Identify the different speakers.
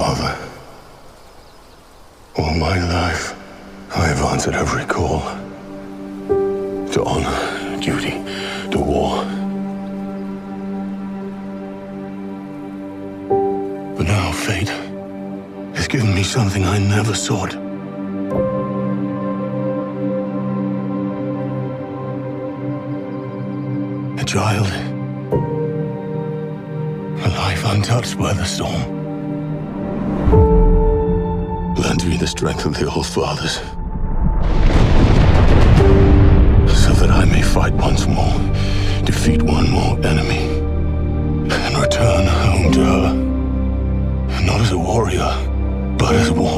Speaker 1: father. All my life, I have answered every call. To honor, duty, to war. But now fate has given me something I never sought. A child. A life untouched by the storm. Lend me the strength of the old fathers, so that I may fight once more, defeat one more enemy, and return home to her. Not as a warrior, but as one.